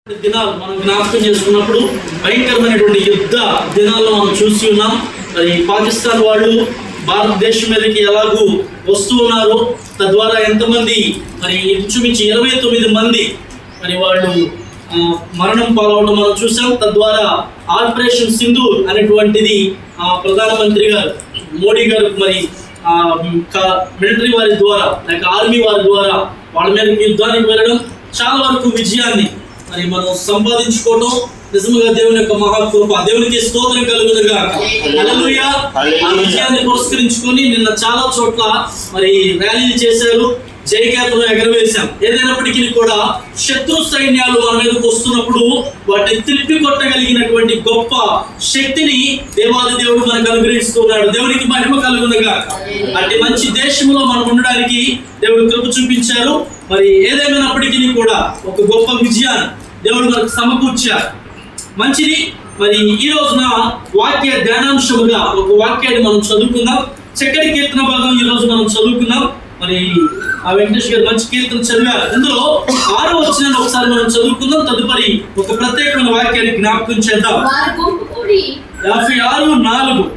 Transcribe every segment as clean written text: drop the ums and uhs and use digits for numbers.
దినాలు మనం జ్ఞాపకం చేసుకున్నప్పుడు భయంకరమైనటువంటి యుద్ధ దినాల్లో మనం చూసి ఉన్నాం. మరి పాకిస్తాన్ వాళ్ళు భారతదేశం మీదకి ఎలాగూ వస్తూ ఉన్నారు, తద్వారా ఎంతమంది మరి ఇంచుమించు 29 మంది మరి వాళ్ళు మరణం పాలవడం మనం చూసాం. తద్వారా ఆపరేషన్ సింధూర్ అనేటువంటిది ప్రధానమంత్రి గారు మోడీ గారు మరి మిలిటరీ వారి ద్వారా లేక ఆర్మీ వారి ద్వారా వాళ్ళ మీద యుద్ధానికి వెళ్ళడం, చాలా వరకు విజయాన్ని మరి మనం సంపాదించుకోవడం నిజంగా దేవుని యొక్క మహాకృప. దేవునికి స్తోత్రం కలుగునుగా. హల్లెలూయా. ఆ విజయాన్ని పురస్కరించుకొని నిన్న చాలా చోట్ల మరి ర్యాలీలు చేశారు, జయకేతను ఎగరవేశాం. ఏదైనప్పటికీ కూడా శత్రు సైన్యాలు మన మీదకి వస్తున్నప్పుడు వాటిని తిప్పి కొట్టగలిగినటువంటి గొప్ప శక్తిని దేవాది దేవుడు మనకు అనుగ్రహిస్తున్నాడు. దేవునికి మహిమ కలుగునుగా. అట్టి మంచి దేశంలో మనం ఉండడానికి దేవుడు కృప చూపించారు. మరి ఏదేమైనప్పటికీ కూడా ఒక గొప్ప విజయాన్ని దేవుడు మనకు సమకూర్చారు. మంచిది. మరి ఈ రోజున వాక్య ధ్యానాంశముగా ఒక వాక్యాన్ని మనం చదువుకుందాం. చక్కటి కీర్తన భాగం ఈ రోజు మనం చదువుకుందాం. మరి ఆ వెంకటేష్ గారు మంచి కీర్తన చదివారు. ఇందులో 6వ వచనాన్ని ఒకసారి మనం చదువుకుందాం. తదుపరి ఒక ప్రత్యేకమైన వాక్యాన్ని జ్ఞాపకం చేద్దాం. 56:4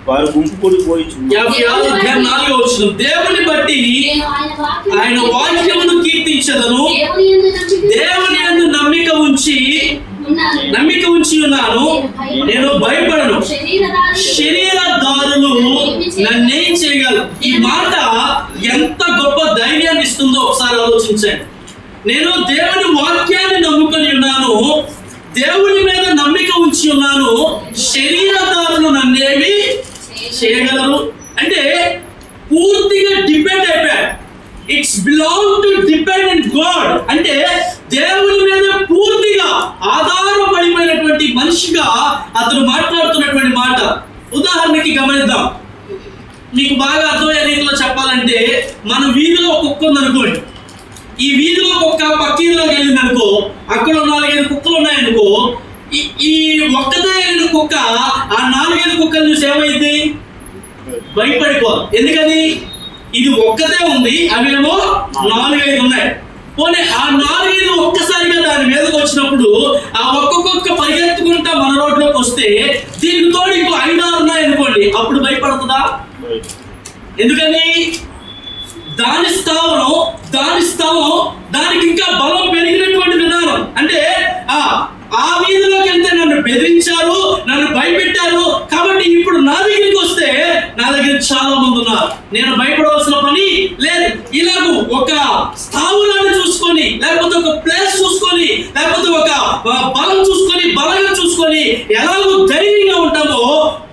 వారు గుంపు కూడిపోయి 56:4 వచనం. దేవుని బట్టి ఆయన వాక్యమును కీర్తించదను, దేవుని యందు నమ్మిక ఉంచి ఉన్నాను, నేను భయపడను, శరీరదారులు నన్నేం చేయగలరు. ఈ మాట ఎంత గొప్ప ధైర్యాన్ని ఇస్తుందో ఒకసారి ఆలోచించండి. నేను దేవుని వాక్యాన్ని నమ్ముకొని ఉన్నాను, దేవుని మీద నమ్మిక ఉంచి ఉన్నాను, శరీరదారులు నన్నేమి చేయగలరు. అంటే పూర్తిగా డిపెండ్ అయిపోయాడు. It's belong to depend in God. అంటే దేవుని మీద పూర్తిగా ఆధారపడిపోయినటువంటి మనిషిగా అతను మాట్లాడుతున్నటువంటి మాట. ఉదాహరణకి గమనిద్దాం. మీకు బాగా అర్థమయ్యే రీతిలో చెప్పాలంటే, మన వీధిలో కుక్క ఉందనుకోండి. ఈ వీధిలో కుక్క పక్క వీధిలోకి వెళ్ళింది అనుకో, అక్కడ 4-5 కుక్కలు ఉన్నాయనుకో, ఈ ఒక్కదే వెళ్ళిన కుక్క ఆ 4-5 కుక్కలు చూసి ఏమైంది? భయపడిపోదు. ఎందుకని? ఇది ఒక్కతే ఉంది, అవేమో 4-5 ఉన్నాయి. పోనీ ఆ 4-5 ఒక్కసారిగా దాని మీదకి వచ్చినప్పుడు ఆ ఒక్కొక్క పరిగెత్తుకుంటా మన రోడ్లోకి వస్తే దీనికి తోడు ఇంకో 5-6 ఉన్నాయి అనుకోండి, అప్పుడు భయపడుతుందా? ఎందుకని? దాని స్థావరం దానికి ఇంకా బలం పెరిగినటువంటి విధానం. అంటే ఆ వీధిలోకి వెళ్తే నన్ను బెదిరించారు, నన్ను భయపెట్టారు, కాబట్టి ఇప్పుడు నా దగ్గరికి వస్తే నా దగ్గర చాలా మంది ఉన్నారు, నేను భయపడవలసిన పని లేదు. ఇలాగ ఒక స్థావరాన్ని చూసుకొని, లేకపోతే ఒక ప్లేస్ చూసుకొని, లేకపోతే ఒక బలం చూసుకొని, బలంగా చూసుకొని ఎలాగో ధైర్యంగా ఉంటామో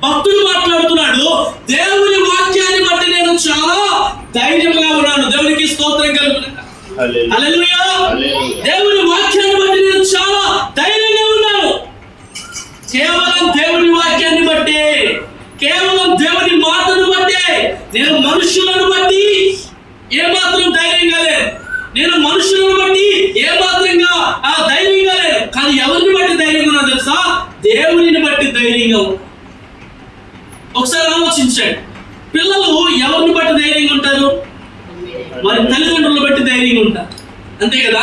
భక్తుడు మాట్లాడుతున్నాడు. దేవుని వాక్యాన్ని బట్టి నేను చాలా ధైర్యంగా ఉన్నాను. దేవునికి స్తోత్రం కలుగును. హల్లెలూయా. దేవుని వాక్యాన్ని బట్టి నేను చాలా ధైర్యంగా ఉన్నాను. కేవలం దేవుని వాక్యాన్ని బట్టి, కేవలం దేవుని మాటను బట్టి, నేను మనుషులను బట్టి ఏమాత్రం ధైర్యంగా లేదు. నేను మనుషులను బట్టి ఏమాత్రంగా ధైర్యంగా లేదు. కానీ ఎవరిని బట్టి ధైర్యంగా ఉన్నా తెలుసా? దేవునిని బట్టి ధైర్యంగా ఉన్నా. ఒకసారి ఆలోచించండి. పిల్లలు ఎవరిని బట్టి ధైర్యంగా ఉంటారు? వారి తల్లిదండ్రులను బట్టి ధైర్యంగా ఉంటారు, అంతే కదా?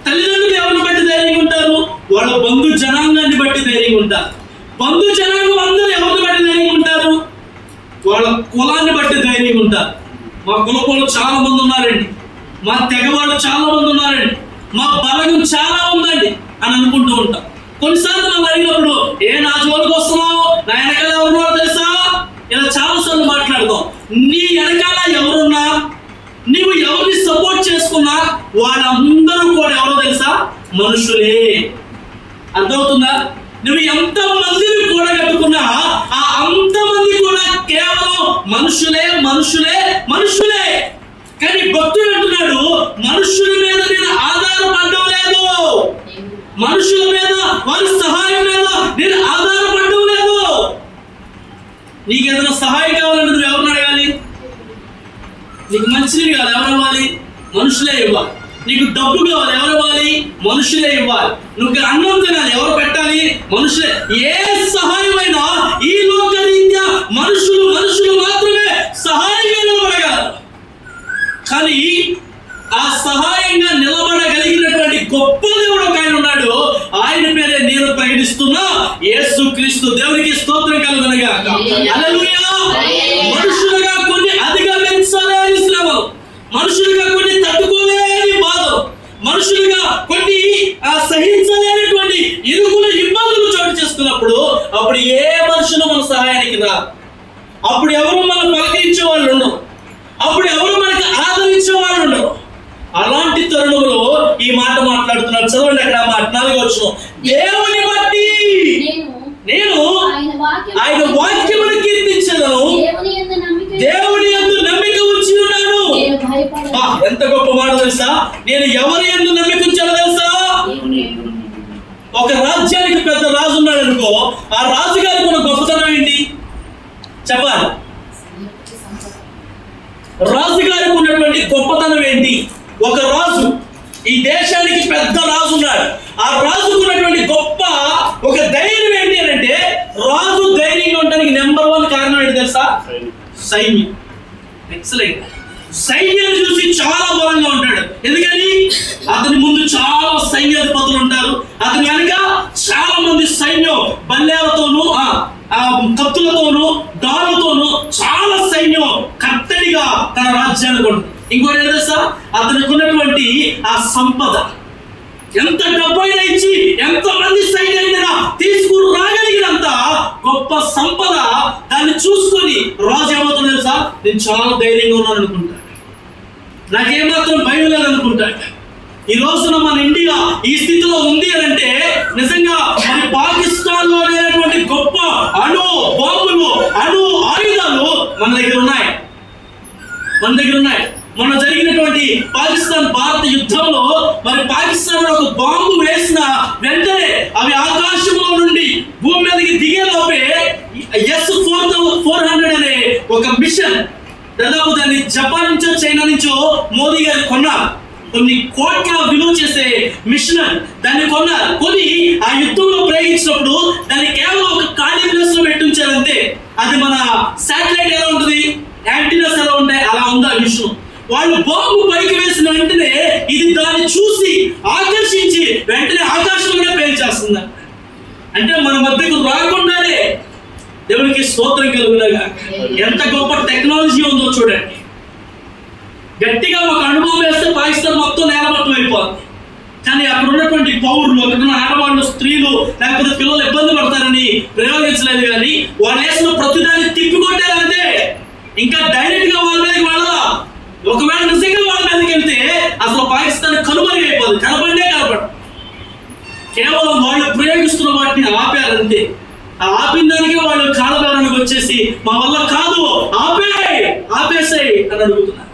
తల్లిదండ్రులు ఎవరిని బట్టి ధైర్యంగా ఉంటారు? వాళ్ళ బంధు జనాంగాన్ని బట్టి ధైర్యంగా ఉంటారు. బంధు జనాంగం అందరూ ఎవరిని బట్టి ధైర్యంగా ఉంటారు? వాళ్ళ కులాన్ని బట్టి ధైర్యంగా ఉంటారు. మా కులపోళ్ళు చాలా మంది ఉన్నారండి, మా తెగవాళ్ళు చాలా మంది ఉన్నారండి, మా బలగం చాలా ఉందండి అని అనుకుంటూ ఉంటాం. కొన్నిసార్లు మనం అడిగినప్పుడు, నా జోలికి వస్తున్నావు, నా వెనకాల ఎవరున్నారో తెలుసా? ఇలా చాలాసార్లు మాట్లాడతాం. నీ వెనకాల ఎవరున్నా, నీవు ఎవరిని సపోర్ట్ చేసుకున్నా వాళ్ళందరూ కూడా ఎవరో తెలుసా? మనుషులే. అర్థమవుతుందా? నువ్వు ఎంత మందిని కూడా కట్టుకున్నా ఆ అంతమంది కూడా కేవలం మనుషులే. కానీ భక్తుడు అంటున్నాడు, మనుషుల మీద నేను ఆధారపడడం లేదు, మనుషుల మీద వారి సహాయం మీద నేను ఆధారపడడం లేదు. నీకు ఏదైనా సహాయం కావాలంటే నువ్వు ఎవరిని అడగాలి? నీకు మంచినీళ్ళు కావాలి, ఎవరు ఇవ్వాలి? మనుషులే ఇవ్వాలి. నీకు డబ్బు కావాలి, ఎవరు ఇవ్వాలి? మనుషులే ఇవ్వాలి. నువ్వు అన్నం తినాలి, ఎవరు పెట్టాలి? మనుషులే. ఏ సహాయమైనా ఈ లోకరీత్యా మనుషులు మాత్రమే సహాయంగా నిలబడగలరు. కానీ ఆ సహాయంగా నిలబడగలిగినటువంటి గొప్ప దేవుడు ఒక ఆయన ఉన్నాడు. యేసుక్రీస్తు. దేవునికి స్తోత్రం కలుగునుగాక. హల్లెలూయా. మనుషులుగా కొన్ని అధిగమించలేని శ్రమలు, మనుషులుగా కొన్ని తట్టుకోలేని బాధలు, మనుషులుగా కొన్ని సహించలేనటువంటి ఇరుగులు ఇబ్బందులు చోటు చేసుకున్నప్పుడు అప్పుడు ఏ మనుషులు మన సహాయానికి రారు. అప్పుడు ఎవరు మనం పలకరించే వాళ్ళు ఉండరు, అప్పుడు ఎవరు మనకు ఆదరించే వాళ్ళు ఉండరు. అలాంటి తరుణంలో ఈ మాట మాట్లాడుతున్నాడు. చదవండి అక్కడ మాట 4వ వచనం. దేవుని బట్టి నేను ఆయన వాక్యమును కీర్తించదను, దేవుని యందు నమ్మిక ఉంచి ఉన్నాను. ఎంత గొప్ప మాట తెలుసా? నేను ఎవరి యందు నమ్మిక ఉంచాలో తెలుసా? ఒక రాజ్యానికి పెద్ద రాజు ఉన్నాడు అనుకో, ఆ రాజు గారికి ఉన్న గొప్పతనం ఏంటి చెప్పాలి? రాజుగారికి ఉన్నటువంటి గొప్పతనం ఏంటి? ఒక రాజు, ఈ దేశానికి పెద్ద రాజు ఉన్నాడు, ఆ రాజుకు ఉన్నటువంటి గొప్ప ఒక ధైర్యం ఏంటి అని అంటే, రాజు ధైర్యంగా ఉండడానికి నెంబర్ 1 కారణం ఏంటి తెలుసా? సైన్యం. ఎక్సలెంట్. సైన్యాన్ని చూసి చాలా బలంగా ఉంటాడు. ఎందుకని? అతని ముందు చాలా సైన్యాధిపతులు ఉంటారు, అతని వెనక చాలా మంది సైన్యం బల్లేలతోనూ కత్తులతోనూ డాలుతోనూ చాలా సైన్యం కట్టడిగా తన రాజ్యాన్ని కొడుతుంది. ఇంకోటి ఏంటి తెలుసా? అతనికి ఉన్నటువంటి ఆ సంపద, ఎంత డబ్బైనా ఇచ్చి ఎంత మంది సైన్యాన్ని తీసుకుని రాగలిగినంత గొప్ప సంపద, దాన్ని చూసుకొని రాజు ఏమవుతుంది తెలుసా? నేను చాలా ధైర్యంగా ఉన్నాను అనుకుంటాడు, నాకేమాత్రం భయం లేదు అనుకుంటాడు. ఈ రోజున మన ఇండియా ఈ స్థితిలో ఉంది అని అంటే నిజంగా మరి పాకిస్తాన్ లో లేనటువంటి గొప్ప అణు బాంబులు, అణు ఆయుధాలు మన దగ్గర ఉన్నాయి. మొన్న జరిగినటువంటి పాకిస్తాన్ భారత యుద్ధంలో మరి పాకిస్తాన్ ఒక బాంబు వేసిన వెంటనే అవి ఆకాశంలో నుండి భూమి మీదకి దిగే లోపే S-400 అనే ఒక మిషన్, దాదాపు దాన్ని జపాన్ నుంచో చైనా నుంచో మోదీ గారు కొన్నారు. కొన్ని కోట్ల విలువ చేసే మిషన్ దాన్ని కొన్నారు. కొని ఆ యుద్ధంలో ప్రయోగించినప్పుడు దాన్ని కేవలం ఒక ఖాళీ ప్లేస్ లో పెట్టించారంతే. అది మన శాటిలైట్ ఎలా ఉంటుంది, యాంటీనాస్ ఎలా ఉంటాయి, అలా ఉంది ఆ మిషన్. వాళ్ళు బాంబు పైకి వేసిన వెంటనే ఇది దాన్ని చూసి ఆకర్షించి వెంటనే ఆకాశంలోనే పేల్చేస్తుంది. అంటే మన మధ్యకు రాకుండానే దేవునికి స్తోత్రం కలుగునగా. ఎంత గొప్ప టెక్నాలజీ ఉందో చూడండి. గట్టిగా ఒక అనుభవం వేస్తే పాకిస్తాన్ మొత్తం నేలమట్టం అయిపోతుంది. కానీ అక్కడ ఉన్నటువంటి పౌరులు, అక్కడ ఉన్న ఆడవాళ్ళు, స్త్రీలు లేకపోతే పిల్లలు ఇబ్బంది పడతారని ప్రయోగించలేదు. కానీ వాళ్ళు వేసిన ప్రతిదాన్ని తిప్పికొట్టారంటే ఇంకా డైరెక్ట్ గా వాళ్ళ మీదకి వెళ్ళదా. ఒకవేళ నిజంగా వాళ్ళ మీదకి వెళ్తే అసలు పాకిస్తాన్ కనుమరుగైపోదు, కనపడే కనపడు. కేవలం వాళ్ళు ప్రయోగిస్తున్న వాటిని ఆపారంతే. ఆ ఆపిన దానికి వాళ్ళు కాలబేరానికి వచ్చేసి మా వల్ల కాదు, ఆపేసాయి అని అడుగుతున్నారు.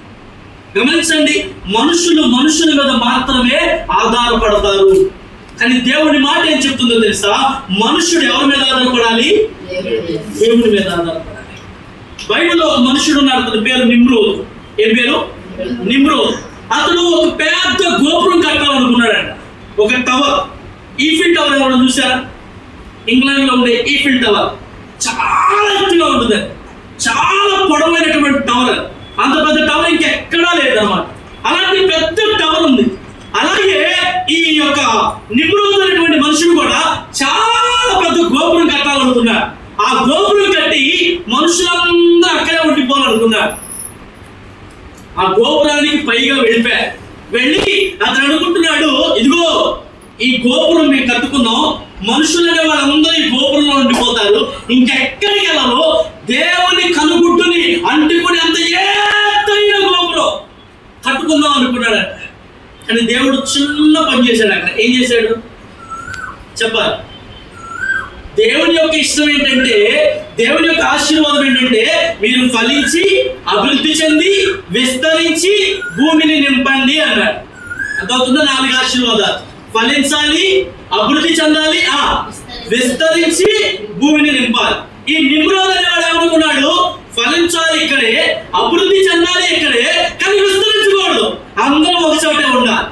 గమనించండి, మనుషుల మీద మాత్రమే ఆధారపడతారు. కానీ దేవుని మాట ఏం చెప్తుందో తెలుసా? మనుషుడు ఎవరి మీద ఆధారపడాలి? దేవుని మీద ఆధారపడాలి. బైబిల్లో ఒక మనుషుడు ఉన్నాడు, అతని పేరు నిమ్రోద్. ఏం పేరు? నిమ్రోద్. అతను ఒక పెద్ద గోపురం కట్టాలనుకున్నాడంట, ఒక టవర్. ఈఫిల్ టవర్ ఎవరైనా చూసారా? ఇంగ్లాండ్ లో ఉండే ఈఫిల్ టవర్ చాలా ఎత్తుగా ఉంటుంది, చాలా పొడవైనటువంటి టవర్. అంత పెద్ద టవర్ ఇంకెక్కడా లేదన్నమాట. అలాంటి పెద్ద టవర్ ఉంది. అలాగే ఈ యొక్క నిమ్రోద్ అనేటువంటి మనుషుడు కూడా చాలా పెద్ద గోపురం కట్టాలనుకున్నాడు. ఆ గోపురం కట్టి మనుషులందరూ అక్కడే ఉండిపోవాలనుకున్నారు. ఆ గోపురానికి పైగా వెళ్ళి అతను అనుకుంటున్నాడు, ఇదిగో ఈ గోపురం మేము కట్టుకున్నాం, మనుషులనే వాళ్ళందరూ ఈ గోపురంలో ఉండిపోతారు, ఇంకెక్కడికి వెళ్ళాలో దేవుని కనుగుడ్డుని అంటుకుని అంత ఎత్తైన గోపురం కట్టుకుందాం అనుకున్నాడు. కానీ దేవుడు చిన్న పని చేశాడు. అక్కడ ఏం చేశాడు చెప్పాలి? దేవుని యొక్క ఇష్టం ఏంటంటే, దేవుని యొక్క ఆశీర్వాదం ఏంటంటే, మీరు ఫలించి అభివృద్ధి చెంది విస్తరించి భూమిని నింపండి అన్నాడు. అదవుతుందా? 4 ఆశీర్వాదాలు: ఫలించాలి, అభివృద్ధి చెందాలి, విస్తరించి భూమిని నింపాలి. ఈ నిమ్రోద్ అనేవాడు ఏమనుకున్నాడు? ఫలించాలి ఇక్కడే, అభివృద్ధి చెందాలి ఇక్కడే, కానీ విస్తరించకూడదు, అందరం ఒక చోటే ఉండాలి.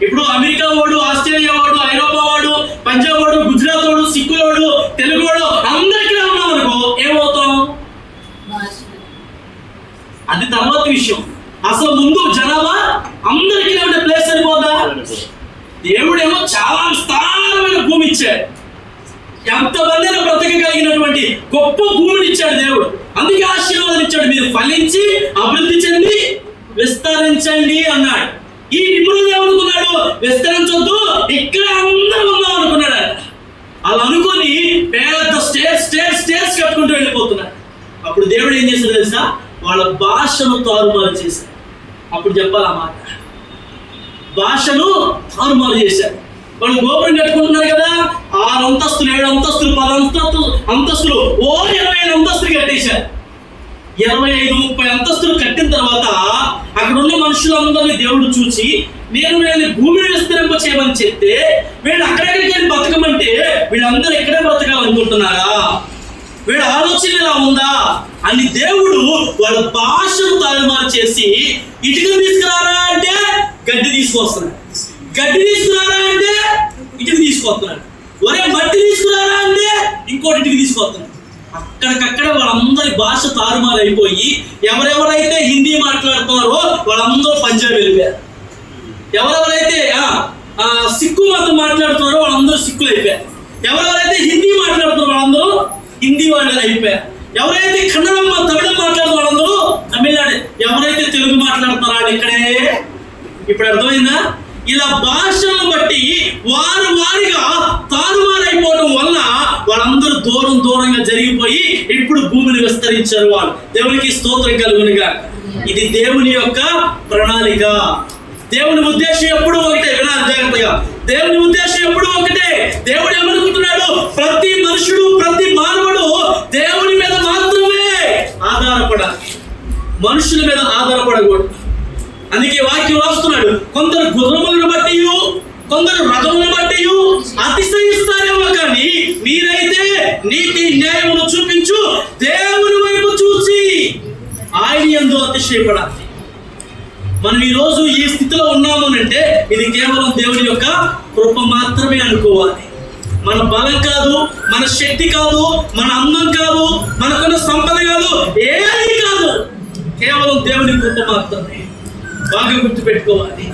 ఇప్పుడు అమెరికా వాడు, ఆస్ట్రేలియా వాడు, ఐరోపా వాడు, పంజాబ్ వాడు, గుజరాత్ వాడు, సిక్కుల వాడు, తెలుగు వాడు అందరికీ ఉన్నాం అనుకో, ఏమవుతాం? అది తర్వాత విషయం. అసలు ముందు జనాభా అందరికీ ఉండే ప్లేస్ సరిపోదా? దేవుడేమో చాలా విస్తారమైన భూమి ఇచ్చాడు. ఎంతమందిని బ్రతకగలిగినటువంటి గొప్ప భూమిని ఇచ్చాడు దేవుడు. అందుకే ఆశీర్వాదం ఇచ్చాడు, మీరు ఫలించి అభివృద్ధి చెంది విస్తరించండి అన్నాడు. ఈ నిపుణుడు ఏమనుకున్నాడు? విస్తరించొద్దు, ఇక్కడ అందరూ ఉందాం అనుకున్నాడు. అలా అనుకొని పెద్ద స్టేట్స్ కట్టుకుంటూ వెళ్ళిపోతున్నాడు. అప్పుడు దేవుడు ఏం చేశాడు తెలుసా? వాళ్ళ భాషను తారుమారు చేశాడు. అప్పుడు చెప్పాలి ఆ మాట, భాషను తారుమారు చేశాడు. వాళ్ళు గోపురం కట్టుకుంటున్నారు కదా, 6 అంతస్తులు 7 అంతస్తులు 10 అంతస్తులు 25 అంతస్తులు కట్టేశారు. 25-30 అంతస్తులు కట్టిన తర్వాత అక్కడ ఉన్న మనుషులందరినీ దేవుడు చూసి, నేను వీళ్ళని భూమిని విస్తరింప చేయమని చెప్తే వీళ్ళు అక్కడెక్కడికి వెళ్ళి బతకమంటే వీళ్ళందరూ ఇక్కడే బ్రతకాలనుకుంటున్నారా? వీళ్ళ ఆలోచన ఇలా ఉందా అని దేవుడు వాళ్ళ భాషను తారుమారు చేసి, ఇటుక తీసుకురారా అంటే గడ్డి తీసుకొస్తున్నాడు, గడ్డి తీసుకురారా అంటే ఇటుక తీసుకొస్తున్నాడు, ఒరే మట్టి తీసుకురారా అంటే ఇంకోటి ఇటుక తీసుకొస్తున్నాడు. అక్కడికక్కడ వాళ్ళందరి భాష తారుమారు అయిపోయి, ఎవరెవరైతే హిందీ మాట్లాడుతున్నారో వాళ్ళందరూ పంజాబ్ వెళ్ళిపోయారు, ఎవరెవరైతే సిక్కు మతం మాట్లాడుతున్నారో వాళ్ళందరూ సిక్కులు అయిపోయారు, ఎవరెవరైతే హిందీ మాట్లాడుతున్నారో వాళ్ళందరూ హిందీ వాళ్ళు అయిపోయారు, ఎవరైతే కన్నడం తమిళం మాట్లాడుతున్న వాళ్ళందరూ తమిళనాడు, ఎవరైతే తెలుగు మాట్లాడుతున్నారో వాళ్ళు ఇక్కడే. ఇప్పుడు అర్థమైందా? ఇలా భాషలను బట్టి వారిగా తారుమారైపోవడం వల్ల వాళ్ళందరూ దూరంగా జరిగిపోయి ఇప్పుడు భూమిని విస్తరించారు వాళ్ళు. దేవునికి స్తోత్రం కలుగునుగా. ఇది దేవుని యొక్క ప్రణాళిక. దేవుని ఉద్దేశం ఎప్పుడు ఒకటే, వినాలి జాగ్రత్తగా. దేవుని ఉద్దేశం ఎప్పుడు ఒకటే. దేవుడు ఏమనుకుంటున్నాడు? ప్రతి మనుషుడు, ప్రతి మానవుడు దేవుని మీద మాత్రమే ఆధారపడాలి, మనుషుల మీద ఆధారపడకూడదు. అందుకే వాక్యం రాస్తున్నాడు, కొందరు గుర్రములను బట్టి కొందరు రథములను బట్టి అతిశయిస్తారేమో, కానీ మీరైతే నీతి న్యాయమును చూపించు దేవుని వైపు చూసి ఆయన యందు అతిశయపడాలి. మనం ఈ రోజు ఈ స్థితిలో ఉన్నాము అంటే ఇది కేవలం దేవుని యొక్క కృప మాత్రమే అనుకోవాలి. మన బలం కాదు, మన శక్తి కాదు, మన అందం కాదు, మనకున్న సంపద కాదు, ఏది కాదు, కేవలం దేవుని కృప మాత్రమే. బాగా గుర్తుపెట్టుకోవాలి.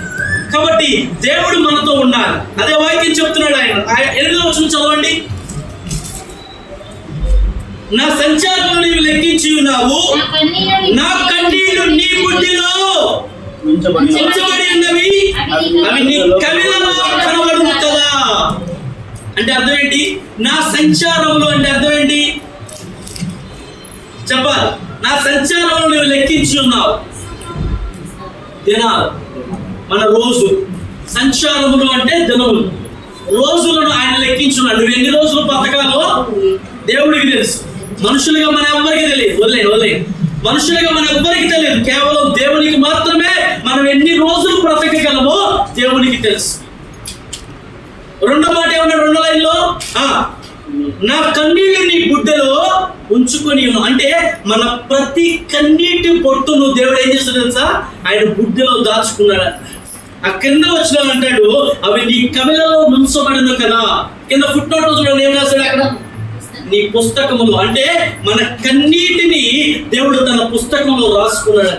కాబట్టి దేవుడు మనతో ఉన్నారు. అదే వాక్యం చెప్తున్నాడు ఆయన. 8వ వచనం చదవండి. నా సంచారములు నీవు లెక్కించి ఉన్నావు, నా కన్నీళ్లు నీ బుడ్డిలో ఉంచబడి ఉన్నవి, అవి నీ కవిలలో కనబడును కదా. అంటే అర్థం ఏంటి? నా సంచారములు అంటే అర్థం ఏంటి చెప్పాలి. నా సంచారములు నువ్వు లెక్కించి ఉన్నావు. దినాలు, మన రోజు సంచారములు అంటే దినములు, రోజులను ఆయన లెక్కించున్నాడు. నువ్వు ఎన్ని రోజులు బతకాలో దేవుడికి తెలుసు. మనుషులుగా మన ఎవ్వరికి తెలియదు. వదిలేదు మనుషులుగా మన ఎవ్వరికి తెలియదు. కేవలం దేవునికి మాత్రమే మనం ఎన్ని రోజులు బ్రతకగలమో దేవునికి తెలుసు. రెండో మాట ఏమన్నా 2వ లైన్లో, నా కన్నీళ్ళు నీ గుడ్డలో ఉంచుకొని ఉన్నావు. అంటే మన ప్రతి కన్నీటి పొట్టును దేవుడు ఏం చేస్తాడు తెలుసా? ఆయన గుడ్డలో దాచుకున్నాడు. ఆ కింద వచ్చిన అంటాడు, అవి నీ కవిలలో నుంచబడిన కదా. కింద ఫుట్ నోట్ చూడండి, ఏం రాశాడు అక్కడ? నీ పుస్తకములు. అంటే మన కన్నీటిని దేవుడు తన పుస్తకంలో రాసుకున్నాడు.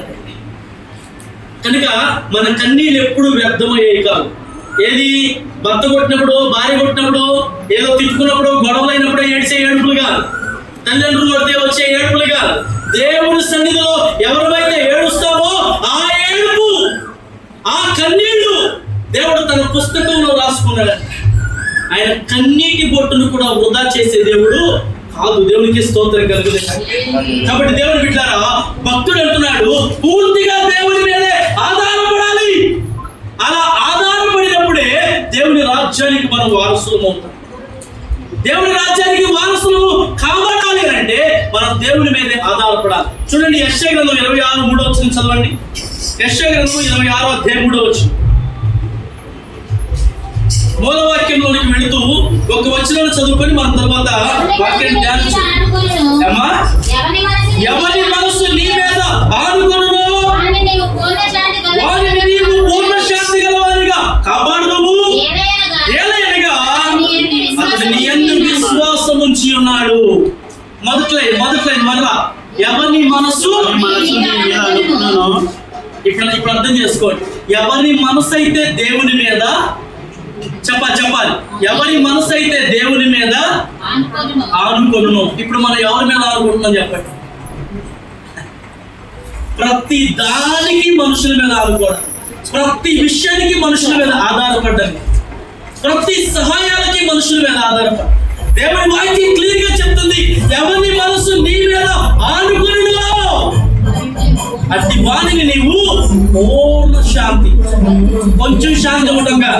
కనుక మన కన్నీళ్ళు ఎప్పుడు వ్యర్థమయ్యాయి కాదు. ఏది? భర్త కొట్టినప్పుడు, భార్య కొట్టినప్పుడు, ఏదో తిట్టుకున్నప్పుడు, గొడవలైనప్పుడు ఏడ్చే ఏడుపులు కాదు, తల్లిదండ్రులు కొడితే వచ్చే ఏడుపులు కాదు. దేవుడి సన్నిధిలో ఎవరివైతే ఏడుస్తామో ఆ ఏడుపు, ఆ కన్నీళ్లు దేవుడు తన పుస్తకంలో రాసుకున్నాడు. ఆయన కన్నీటి బొట్టును కూడా వృధా చేసే దేవుడు కాదు. దేవునికి స్తోత్రం కలుగుతుంది. కాబట్టి దేవుని బిడ్డలారా, భక్తుడు అంటున్నాడు, పూర్తిగా దేవుని మీదే ఆధారపడాలి. అలా ఆధారపడినప్పుడే దేవుని రాజ్యానికి మనం వారసులం అవుతాం. దేవుని రాజ్యానికి వారసులము కాబట్టాలి అంటే మనం దేవుని మీదే ఆధారపడాలి. చూడండి, యెషయా గ్రంథం 26:3 చదవండి. యెషయా గ్రంథం 26:3 మూలవాక్యంలోనికి వెళుతూ ఒక వచనాన్ని చదువుకొని మన తర్వాత వాక్యాన్ని ధ్యానించు. ఎవరి మనసు నీ మీద ఆనుకొనునో వారిని నీవు పూర్ణ శాంతి గలవారిగా కాపాడుదువు. ఏలయనగా అతడు నీ యందు విశ్వాసం ఉంచి ఉన్నాడు. మొదటి లైన్ మరలా, ఎవరి మనసు ఇప్పుడు అర్థం చేసుకోండి. ఎవరి మనసు అయితే దేవుని మీద చెప్పాలి. ఎవరి మనసు అయితే దేవుని మీద ఆనుకొనును. ఇప్పుడు మనం ఎవరి మీద ఆనుకుంటున్నాం చెప్పండి? ప్రతి దానికి మనుషుల మీద ఆనుకోవడం, ప్రతి విషయానికి మనుషుల మీద ఆధారపడ్డం, ప్రతి సహాయానికి మనుషుల మీద ఆధారపడ. దేవుని వాక్యం క్లియర్ గా చెప్తుంది, ఎవరి మనసు నీ మీద ఆనుకునిలో అట్టి వాణిని నీవు పూర్ణ శాంతి, కొంచెం శాంతి ఉండగా,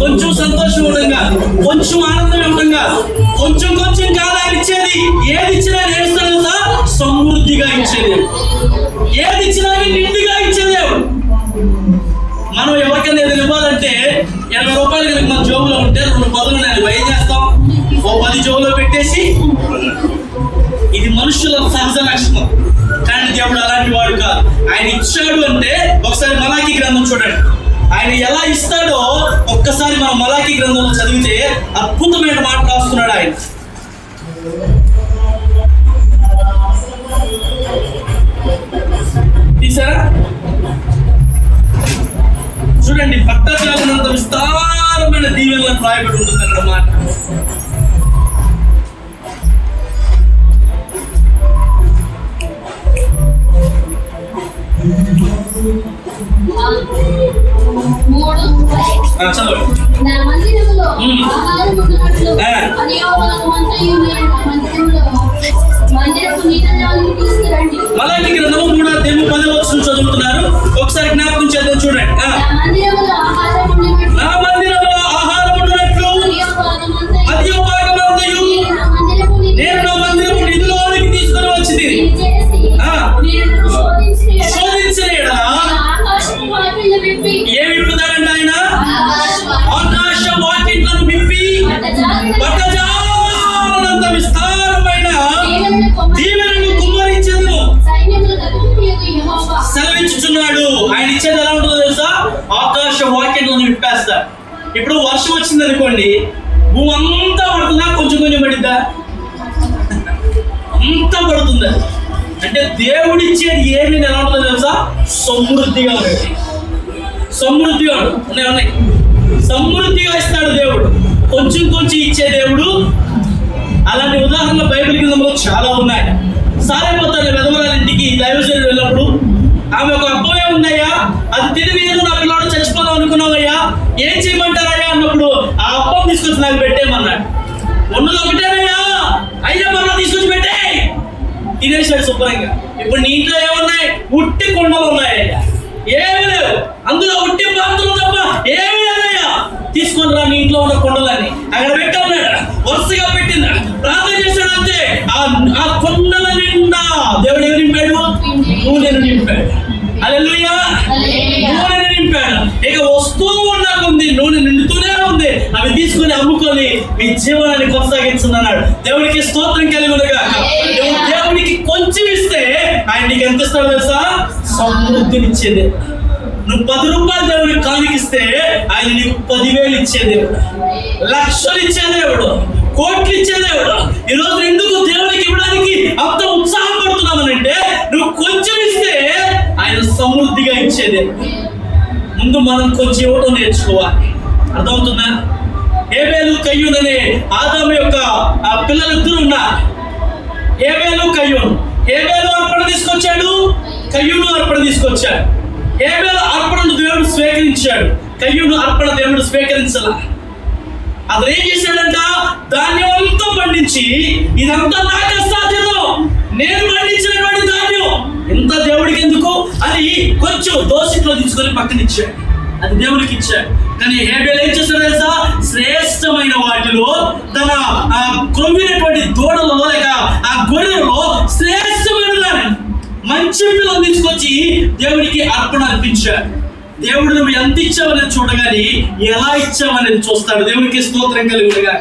కొంచెం సంతోషం ఉండగా, కొంచెం ఆనందం ఉండగా, కొంచెం కొంచెం కాదు ఆయన ఇచ్చేది. ఏది ఇచ్చినా నేస్తాడు, సమృద్ధిగా ఇచ్చేది. ఏది ఇచ్చినా నిండుగా ఇచ్చేది. మనం ఎవరికైనా ఏదైనా ఇవ్వాలంటే 80 రూపాయలు కనుక మన జోబులో ఉంటే 2 పదులు నేను ఏం చేస్తాం? ఓ 10 జోబులో పెట్టేసి, ఇది మనుషుల సహజ లక్షణం. కానీ దేవుడు అలాంటి వాడు కాదు. ఆయన ఇచ్చాడు అంటే ఒకసారి మలాకి గ్రంథం చూడండి. ఆయన ఎలా ఇస్తాడో ఒక్కసారి మనం మలాకి గ్రంథంలో చదివితే అద్భుతమైన మాట రాస్తున్నాడు ఆయన. తీసారా? చూడండి, పట్టజాలనంత విస్తారమైన దీవెనలను రాయబడి ఉంటుంది అన్నమాట. చదవండి. నా మందిరములో ఆహారం ఉండునట్లు అనియోగమంతయు నేను నా మందిరపు నీళ్ళలోనికి తీసుకురండి. మలాకి గ్రంథము 3:10 చదువుతున్నారు. ఒకసారి జ్ఞాపకం చేద్దాం. చూడండి. నా మందిరములో ఆహారం ఉండునట్లు, నా మందిరములో ఆహారం ఉండునట్లు అధియోపాగమంతయు నేను నా మందిరపు నిధులోనికి తీసుకొని వచ్చింది. శోధించిన యెడల ఏమి విప్పుతాడంట ఆయన? ఆకాశ వాకిట్లను విప్పి పట్టజాలనంత విస్తారమైన దీవెనలను కుమ్మరించెదను సెలవిచ్చుచున్నాడు. ఆయన ఇచ్చేది ఎలా ఉంటుందో తెలుసా? ఆకాశ వాకిట్లను విప్పేస్తాడు. ఇప్పుడు వర్షం వచ్చింది అనుకోండి, భూమి అంతా పడుతుందా? కొంచెం కొంచెం పడిద్దా? అంతా పడుతుందా? అంటే దేవుడిచ్చేది ఏమి ఎలా ఉంటుందో తెలుసా? సమృద్ధిగా ఉంటుంది. సమృద్ధిగా ఉన్నాయి. సమృద్ధిగా ఇస్తాడు దేవుడు. కొంచెం కొంచెం ఇచ్చే దేవుడు. అలాంటి ఉదాహరణలు బైబిల్ గ్రంథంలో చాలా ఉన్నాయి. సారేపోతారు వెదవరాల ఇంటికి దైవజనుడు వెళ్ళినప్పుడు ఆమె ఒక అప్పమే ఉందయ్యా, అది తిరిగి నా పిల్లడు చచ్చిపోదాం అనుకున్నావయ్యా, ఏం చేయమంటారయ్యా అన్నప్పుడు ఆ అప్పం తీసుకొచ్చి నాకు పెట్టేయమన్నాడు. ఉన్నది ఒకటేనయ్యా, అయినా మళ్ళీ తీసుకొచ్చి పెట్టే తినేసాడు శుభ్రంగా. ఇప్పుడు నీ ఇంట్లో ఏమున్నాయి? ఉట్టి కొండలు ఉన్నాయ్యా, ఏమి లేవు. అందులో ఉట్టి పాత్రలు తప్ప ఏమి లేదయ్యా, తీసుకొని రా నీ ఇంట్లో ఉన్న కొండలని. అక్కడ పెట్టాడు, వరుసగా పెట్టింది, ప్రార్థన చేశాడు. అంతే, ఆ కొండల నిండా దేవుడు ఏమి నింపాడు? నూనెను నింపాడు. హల్లెలూయా, నూనెను నింపాడు. ఇక వస్తూ ఉన్న కొంది నూనె నిండుతూనే ఉంది. అవి తీసుకుని అమ్ముకొని మీ జీవనాన్ని కొనసాగించున్నాడు. దేవుడికి స్తోత్రం కలుగునుగా. దేవుడికి కొంచెం ఇస్తే ఆయన నీకు ఎంత ఇస్తాడో తెలుసా? సమృద్ధినిచ్చేది. నువ్వు 10 రూపాయలు దేవుడికి కానికిస్తే ఆయన నీకు 10,000 ఇచ్చేదేవుడు, లక్షలు ఇచ్చేదేవుడు, కోట్లు ఇచ్చేదేవుడు. ఈరోజు ఎందుకు దేవుడికి ఇవ్వడానికి అంత ఉత్సాహపడుతున్నామనంటే నువ్వు కొంచెం ఇస్తే ఆయన సమృద్ధిగా ఇచ్చేదేవుడు. ముందు మనం కొంచెం ఇవ్వడం నేర్చుకోవాలి. అర్థమవుతుందా? హేబేలు కయ్యూన్ అనే ఆదాము యొక్క పిల్లలిద్దరు ఉన్నారు. హేబేలు కయ్యూన్. హేబేలు అర్పణ తీసుకొచ్చాడు, కయ్యూను అర్పణ తీసుకొచ్చాడు. హేబేలు అర్పణను దేవుడు స్వీకరించాడు, కయ్యూను అర్పణ దేవుడు స్వీకరించాల. అతను ఏం చేశాడంట? ధాన్యం అంతా పండించి, ఇదంతా నా కష్టార్జితం, నేను పండించినటువంటి ధాన్యం ఇంత దేవుడికి ఎందుకు అని కొంచెం దోసిట్లో తీసుకొని పక్కన ఇచ్చాడు. అది దేవుడికి ఇచ్చాడు. కానీ హేబేలు ఏం చేశాడు తెలుసా? శ్రేష్టమైన వాటిలో తన క్రొవ్వినటువంటి దూడలలో లేక ఆ గొర్రెలలో శ్రేష్టమైన దాన్ని, మంచి పిల్లలు తీసుకొచ్చి దేవుడికి అర్పణ అర్పించాడు. దేవుడు నువ్వు ఎంత ఇచ్చావనేది చూడగాని ఎలా ఇచ్చావనేది చూస్తాడు. దేవుడికి స్తోత్రం కలుగునుగా.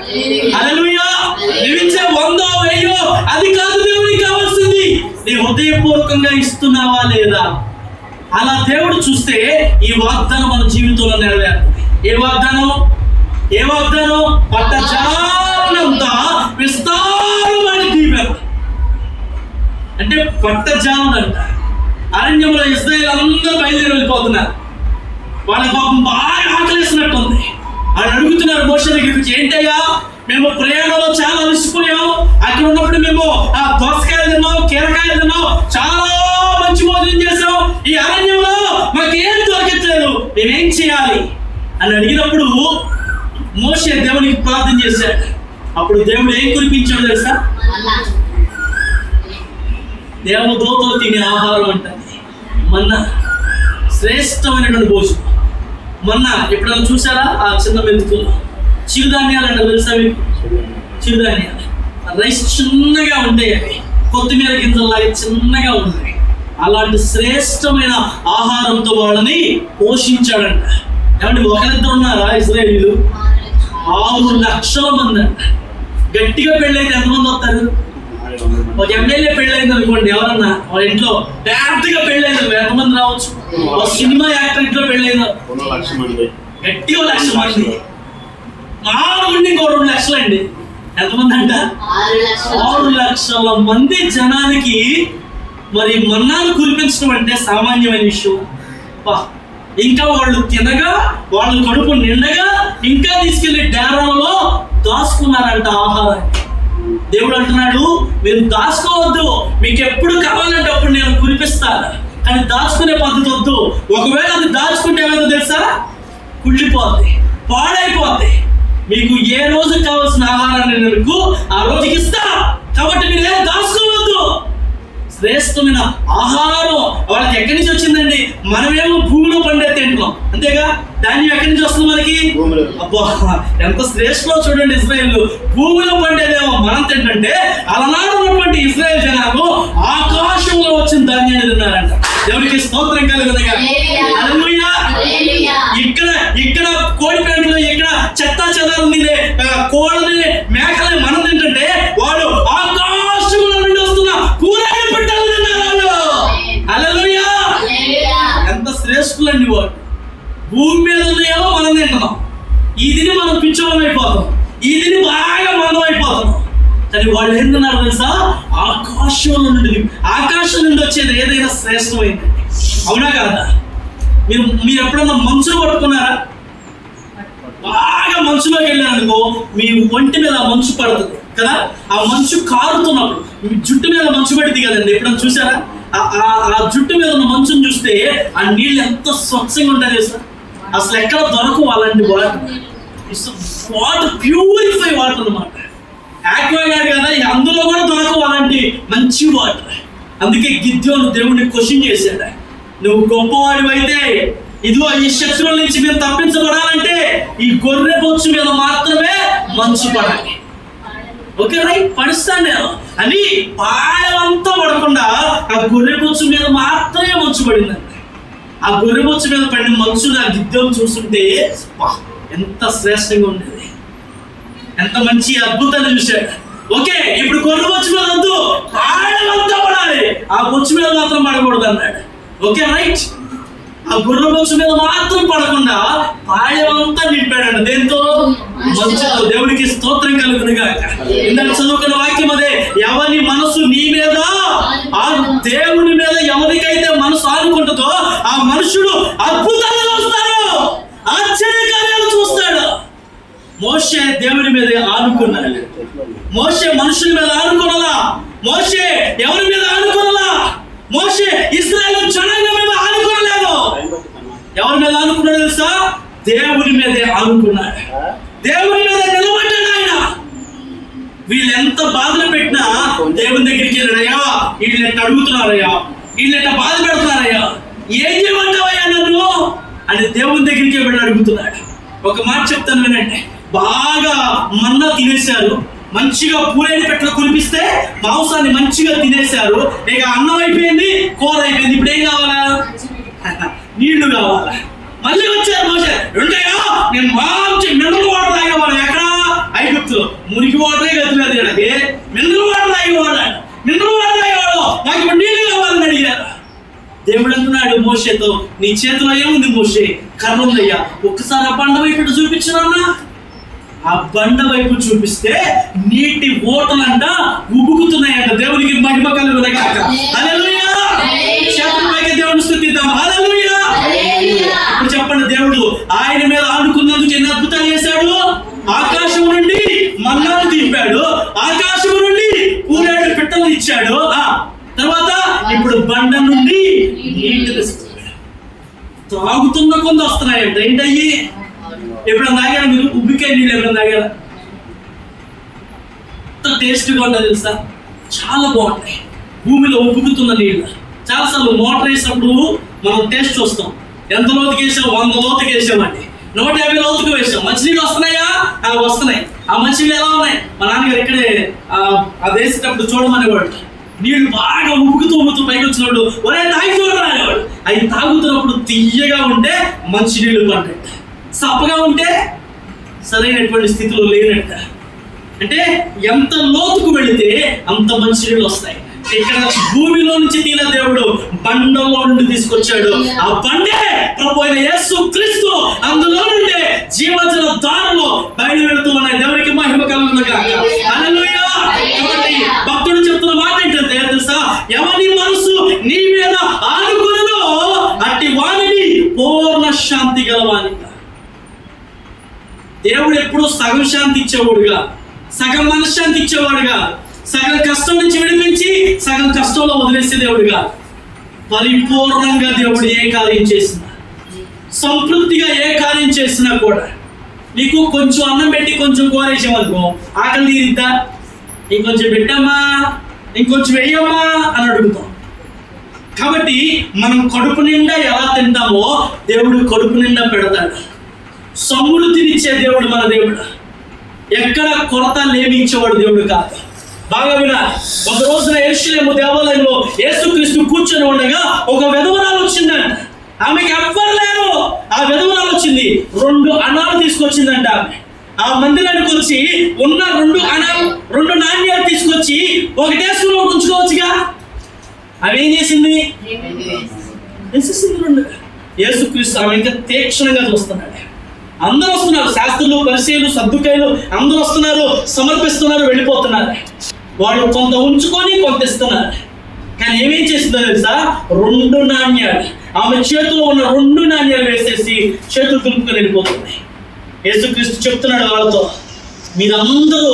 హల్లెలూయా. నువ్వు ఇచ్చే 100, 1000 అది కాదు దేవుడికి కావాల్సింది, నీ హృదయపూర్వకంగా ఇస్తున్నావా లేదా. అలా దేవుడు చూస్తే ఈ వాగ్దానం మన జీవితంలో నెరవేరుతుంది. ఏ వాగ్దానం? ఏ వాగ్దానం? పట్టజాలనంత విస్తారమైన దీవెన. అంటే పట్టజాలం అంట. అరణ్యంలో ఇశ్రాయేలు అందరూ బయలుదేరి వెళ్ళిపోతున్నారు. వాళ్ళ పాపం బాగా ఆకలిస్తున్నట్టుంది. ఆయన అడుగుతున్నారు మోషే దగ్గరికి వచ్చి, ఏంటయ్యా మేము ప్రయాణంలో చాలా అలసిపోయాం, అక్కడ ఉన్నప్పుడు మేము ఆ దోసకాయలు తిన్నాం, కీరకాయలు తిన్నాం, చాలా మంచి భోజనం చేసాం, ఈ అరణ్యంలో మాకేం దొరకట్లేదు, మేమేం చేయాలి అని అడిగినప్పుడు మోషే దేవునికి ప్రార్థన చేశాడు. అప్పుడు దేవుడు ఏం కురిపించాడు తెలుసా? దేవదూతలు తినే ఆహారం అంటుంది మన్నా, శ్రేష్టమైనటువంటి భోజనం. మన్నా ఎప్పుడైనా చూసారా? ఆ చిన్న మెంతుకులు చిరుధాన్యాలు అంటే తెలుసా మీకు? చిరుధాన్యాలు రైస్ చిన్నగా ఉంటాయి, అవి కొత్తిమీర గింజల్లాగా చిన్నగా ఉంటాయి. అలాంటి శ్రేష్టమైన ఆహారంతో వాళ్ళని పోషించాడంట. ఏమంటే ఒకరిద్దరు ఉన్నారా ఇశ్రాయేలీయులు? 6 లక్షల మంది అంట. గట్టిగా పెళ్ళైతే ఎంతమంది వస్తారు? ఒక ఎమ్మెల్యే పెళ్ళైంది అనుకోండి, ఎవరన్నా వాళ్ళ ఇంట్లో పెద్దగా పెళ్ళైంది ఎంతమంది రావచ్చు? ఒక సినిమా యాక్టర్ ఇంట్లో పెళ్ళైంది గట్టిగా 1 లక్ష మంది. మామూలు ఇంకో 2 లక్షలు అండి. ఎంతమంది అంట? 6 లక్షల మంది జనానికి మరి మన్నాను కురిపించడం అంటే సామాన్యమైన విషయం. ఇంకా వాళ్ళు తినగా, వాళ్ళు కడుపు నిండగా ఇంకా తీసుకెళ్లి డేరాలలో దాచుకున్నారంట ఆహారాన్ని. దేవుడు అంటున్నాడు, మీరు దాచుకోవద్దు, మీకు ఎప్పుడు కావాలంటే అప్పుడు నేను కురిపిస్తాను, కానీ దాచుకునే పద్ధతి వద్దు. ఒకవేళ అది దాచుకుంటే ఏమైనా తెలుసా? కుళ్ళిపోద్ది, పాడైపోద్ది. మీకు ఏ రోజు కావాల్సిన ఆహారాన్ని నేను ఆ రోజుకి ఇస్తా, కాబట్టి మీరు ఏం దాచుకోవద్దు. శ్రేష్టమైన ఆహారం వాళ్ళకి ఎక్కడి నుంచి వచ్చిందండి? మనమేమో భూమిలో పండే తింటున్నాం, అంతేగా? ధాన్యం ఎక్కడి నుంచి వస్తుంది మనకి? అబ్బా, ఎంత శ్రేష్టలో చూడండి. ఇశ్రాయేలు భూమిలో పండేదేమో మనం తింటుంటే, అలనాడు ఉన్నటువంటి ఇశ్రాయేల్ జనాలు ఆకాశంలో వచ్చిన ధాన్యాన్ని తిన్నారంట. దేవుడికి స్తోత్రం కలుగునుగా. హల్లెలూయా. ఇక్కడ కోడి పెంటలు, ఇక్కడ చెత్తా చెదాలు తినే కోళ్ళని, మేకల్ని మనం తింటుంటే, వాడు ఆకాశంలో నుండి వస్తున్న కూరగాయల పిట్టలు తిన్నారు. హల్లెలూయా. ఎంత శ్రేష్ఠులండి వాడు. భూమి మీద ఉన్నాయేమో మనం తింటున్నాం, ఇదిని మనం పిచ్చోళం అయిపోతాం, ఇదిని బాగా మనం అయిపోతాం. కానీ వాళ్ళు ఏం తిన్నారు తెలుసా? ఆకాశంలో నుండి. ఆకాశం నుండి వచ్చేది ఏదైనా శ్రేష్టమైంది, అవునా కాదా? మీరు ఎప్పుడన్నా మంచును పట్టుకున్నారా? బాగా మంచులోకి వెళ్ళారనుకో, మీ ఒంటి మీద ఆ మంచు పడుతుంది కదా. ఆ మంచు కారుతున్నప్పుడు మీ జుట్టు మీద మంచు పడింది కదండి, ఎప్పుడన్నా చూసారా? ఆ జుట్టు మీద ఉన్న మంచును చూస్తే ఆ నీళ్ళు ఎంత స్వచ్ఛంగా ఉంటాయి తెలుసా? అసలు ఎక్కడ దొరకవు అలాంటి వాటర్. వాటర్ ప్యూరిఫై వాటర్ అన్నమాట. యాక్వాగార్డ్ కదా, అందులో కూడా దొరకవు అలాంటి మంచి వాటర్. అందుకే గిద్యోను దేవుడిని క్వశ్చన్ చేశాడు, నువ్వు గొప్పవాడివి అయితే ఇదిగో ఈ శత్రువుల నుంచి మీరు తప్పించబడాలంటే ఈ గొర్రె బొచ్చు మీద మాత్రమే మంచు పడాలి. ఓకే రైట్, పడుస్తాను నేను అని పాడమంతా పడకుండా ఆ గొర్రె బొచ్చు మీద మాత్రమే మంచు పడిందండి. ఆ గొర్రె బొచ్చు మీద పడిన మంచు ఆ గిద్దెను చూస్తుంటే ఎంత శ్రేష్టంగా ఉండేది, ఎంత మంచి అద్భుతాన్ని చూశాడు. ఓకే, ఇప్పుడు గొర్రె బొచ్చు మీద వద్దు, పాడమంతా పడాలి, ఆ బొచ్చు మీద మాత్రం పడకూడదు అన్నాడు. ఓకే రైట్, ఆ గొర్రె బొచ్చు మీద మాత్రం పడకుండా పాడమంతా నింపాడు. దేంతో? మంచుతో. దేవుడికి స్తోత్రం కలుగునుగా. ఇందాక చదువుకున్న వాక్యం అదే, ఎవరి మనసు నీ మీద, ఆ దేవుని మీద ఎవరికైతే మనసు ఆనుకుంటుందో ఆ మనుషుడు అద్భుతాలు చూస్తాడు, ఆశ్చర్యకార్యాలు చూస్తాడు. మోషే దేవుని మీద ఆనుకున్నాడు. మోషే మనుషుల మీద ఆనుకోనలా, మోషే ఎవరి మీద ఆనుకోనలా, మోషే ఇశ్రాయేలు జనాంగం మీద ఆనుకోలేదు. ఎవరి మీద ఆనుకున్నాడు తెలుసా? దేవుని మీదే ఆనుకున్నాడు, దేవుని మీద నిలబడ్డాడు ఆయన. వీళ్ళు ఎంత బాధలు పెట్టినా దేవుని దగ్గరికి వెళ్ళాడయ్యా, వీళ్ళు ఎట్ట అడుగుతున్నారయ్యా, వీళ్ళు ఎట్ట బాధ పెడుతున్నారయ్యా, ఏం చేయమంటావయ్యా నన్ను అని దేవుని దగ్గరికి వెళ్ళి అడుగుతున్నాడు. ఒక మాట చెప్తాను వినండి. బాగా మన్నా తినేశారు, మంచిగా పూరేని పెట్టలు కురిపిస్తే మాంసాన్ని మంచిగా తినేశారు. ఇక అన్నం అయిపోయింది, కూర అయిపోయింది, ఇప్పుడు ఏం కావాలా? నీళ్లు కావాలా? మళ్ళీ వచ్చారు మోషే, ఉంటాయా నేను మంచి మినరల్ వాటర్ తాగేవాడు. ఎక్కడ? ఐగుప్తులో. మురికి వాటరే గతిలేదు, ఇక్కడికి మినరల్ వాటర్ తాగేవాడు. మినరల్ వాటర్ తాగేవాడు, నాకు ఇప్పుడు నీళ్లు కావాలని అడిగారు. దేవుడు అంటున్నాడు మోషేతో, నీ చేతిలో ఏముంది మోషే? కర్ర ఉందయ్యా, ఒక్కసారి ఆ బండ వైపు చూపించినా. ఆ బండ వైపు చూపిస్తే నీటి ఓటలంట ఉబుకుతున్నాయంట. దేవునికి మహిమ కలుగునుగా. హల్లెలూయా. చేతులపైకి దేవుని స్తుతిద్దాం. హల్లెలూయా. ఇప్పుడు చెప్పండి, దేవుడు ఆయన మీద ఆనుకున్నందుకు ఎన్ని అద్భుతాలు చేశాడు. తాగుతున్న కొంత వస్తున్నాయంట. ఏంటయ్యి? ఎప్పుడైనా తాగారా మీరు? ఉబ్బికాయ నీళ్ళు ఎప్పుడైనా తాగారా? ఎంత టేస్ట్గా ఉండదు తెలుసా? చాలా బాగుంటాయి. భూమిలో ఉబ్బుకుతున్న నీళ్ళు. చాలాసార్లు మోటార్ వేసినప్పుడు మనం టేస్ట్ చూస్తాం. ఎంత లోతుకి వేసాం? 100 లోతుకి వేసామండి, 150 లోతుకు వేసాం. మంచినీళ్ళు వస్తున్నాయా? వస్తున్నాయి. ఆ మంచినీళ్ళు ఎలా ఉన్నాయి? మా నాన్నగారు ఇక్కడే అది వేసేటప్పుడు చూడమనేవాడు. నీళ్లు బాగా ఉబ్బుకుతూ పైకి వచ్చినప్పుడు ఒరే తాగి చూడరా అనేవాడు. అవి తాగుతున్నప్పుడు తీయగా ఉంటే మంచినీళ్ళు పంట, సప్పగా ఉంటే సరైనటువంటి స్థితిలో లేనట్ట. అంటే ఎంత లోతుకు వెళితే అంత మంచినీళ్ళు వస్తాయి. ఇక్కడ భూమిలో నుంచి తీన దేవుడు బండలో నుండి తీసుకొచ్చాడు. ఆ బండే ప్రభు అయిన యేసు క్రీస్తు. అందులో నుండి జీవజల దారులు బయలు వెళుతూ ఉన్నాయి. దేవునికి మహిమ కలుగును గాక. హల్లెలూయా. కాబట్టి భక్తుడు చెప్తున్న మాట ఏంటంటే తెలుసా? ఎవరి మనసు నీ మీద ఆనుకున్నదో అట్టి వానిని పూర్ణ శాంతి గలవానిగా. దేవుడు ఎప్పుడు సగం శాంతి ఇచ్చేవాడుగా, సగం మనశ్శాంతి ఇచ్చేవాడుగా, సగం కష్టం నుంచి విడిపించి సగం కష్టంలో వదిలేసే దేవుడుగా, పరిపూర్ణంగా దేవుడు ఏ కార్యం చేసినా, సంతృప్తిగా ఏ కార్యం చేసినా కూడా నీకు కొంచెం అన్నం పెట్టి కొంచెం కోరేసామనుకో ఆకలి తీరిద్దా? ఇంకొంచెం పెట్టమ్మా, ఇంకొంచెం వేయమ్మా అని అడుగుతాం. కాబట్టి మనం కడుపు నిండా ఎలా తింటామో దేవుడు కడుపు నిండా పెడతాడు. సమృద్ధినిచ్చే దేవుడు మన దేవుడు. ఎక్కడ కొరత లేమించేవాడు దేవుడు కాదు. బాగా వినాలి. ఒక రోజున యెరూషలేము దేవాలయంలో యేసుక్రీస్తు కూర్చొని ఉండగా ఒక విధవరాలు వచ్చిందంట. ఆమెకి ఎవ్వరు లేరు. ఆ విధవరాలు వచ్చింది, 2 అనాలు తీసుకొచ్చిందంట. ఆ మందిరానికి వచ్చి ఉన్న 2 నాణ్యాలు తీసుకొచ్చి ఒకటేసుకుని ఉంచుకోవచ్చుగా. అవి ఏం చేసింది? వేసేసింది 2. యేసుక్రీస్తు ఆమె ఇంకా తీక్షణంగా చూస్తున్నాడు. అందరూ వస్తున్నారు, శాస్త్రులు, పరిసయ్యులు, సద్దుకాయులు అందరూ వస్తున్నారు, సమర్పిస్తున్నారు, వెళ్ళిపోతున్నారు. వాళ్ళు కొంత ఉంచుకొని కొంత ఇస్తున్నారు. కానీ ఏమేం చేస్తుందో తెలుసా? 2 నాణ్యాలు ఆమె చేతిలో ఉన్న 2 నాణ్యాలు వేసేసి చేతులు దులుపుకొని వెళ్ళిపోతుంది. యేసుక్రీస్తు చెప్తున్నాడు వాళ్ళతో, మీరందరూ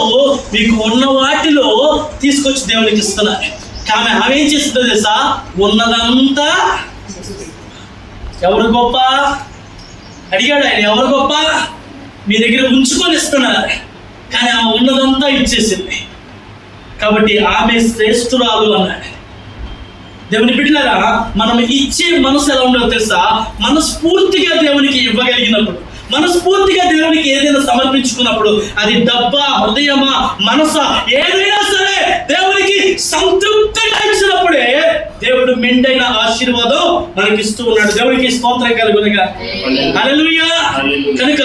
మీకు ఉన్న వాటిలో తీసుకొచ్చి దేవునికి ఇస్తున్నారు. కానీ ఆమె ఏం చేస్తుందో తెలుసా? ఉన్నదంతా. ఎవరు గొప్ప అడిగాడు ఆయన. ఎవరు గొప్ప? మీ దగ్గర ఉంచుకొని ఇస్తున్నారు. కానీ ఆమె ఉన్నదంతా ఇచ్చేసింది. కాబట్టి ఆమె శ్రేష్ఠురాలు అన్నాడు. దేవుని బిడ్డలారా, మనం ఇచ్చే మనసు ఎలా ఉండదో తెలుసా? మనస్ఫూర్తిగా దేవునికి ఇవ్వగలిగినప్పుడు, మనస్ఫూర్తిగా దేవునికి ఏదైనా సమర్పించుకున్నప్పుడు, అది డబ్బా, హృదయమా, మనసా, ఏదైనా సరే దేవునికి సంతృప్తిగా ఇచ్చినప్పుడే దేవుడు మెండైన ఆశీర్వాదం మనకి ఇస్తూ ఉన్నాడు. దేవునికి స్తోత్రం కలుగునుగా. హల్లెలూయా. కనుక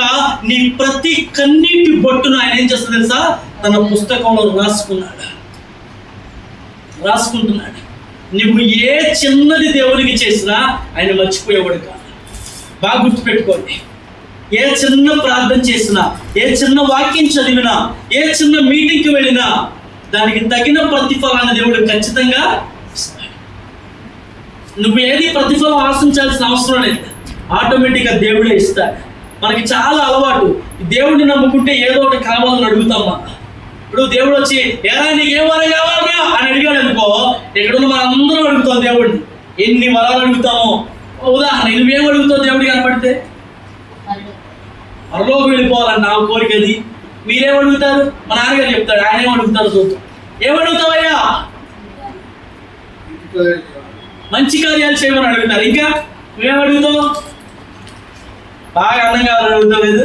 నీ ప్రతి కన్నీటి బొట్టును ఆయన ఏం చేస్తాడు తెలుసా? తన పుస్తకంలో రాసుకుంటున్నాడు. నువ్వు ఏ చిన్నది దేవునికి చేసినా ఆయన మర్చిపోయేవాడు కాదు. బాగా గుర్తుపెట్టుకోండి. ఏ చిన్న ప్రార్థన చేసినా, ఏ చిన్న వాక్యం చదివినా, ఏ చిన్న మీటింగ్కి వెళ్ళినా దానికి తగిన ప్రతిఫలాన్ని దేవుడు ఖచ్చితంగా ఇస్తాడు. నువ్వు ఏది ప్రతిఫలం ఆశించాల్సిన అవసరం లేదు, ఆటోమేటిక్గా దేవుడే ఇస్తాడు. మనకి చాలా అలవాటు, దేవుడిని నమ్ముకుంటే ఏదో ఒకటి కావాలని అడుగుతాం. ఇప్పుడు దేవుడు వచ్చి ఎరా నీకు ఏ వరం కావాలరా అని అడిగాడు అనుకో, ఎక్కడున్న మనం అందరం అడుగుతాం దేవుడిని. ఎన్ని వరాలు అడుగుతామో. ఉదాహరణ, నువ్వేం అడుగుతావు దేవుడికి కనపడితే? పరలోకి వెళ్ళిపోవాలని నా కోరిక. అది మీరేం అడుగుతారు? మా నాన్నగారు చెప్తాడు, ఆయన ఏం అడుగుతారు చూద్దాం. ఏమడుగుతావయ్యా? మంచి కార్యాలు చేయమని అడుగుతారు. ఇంకా నువ్వేం అడుగుతావు? బాగా అందంగా కావాలని అడుగుతావు. లేదు,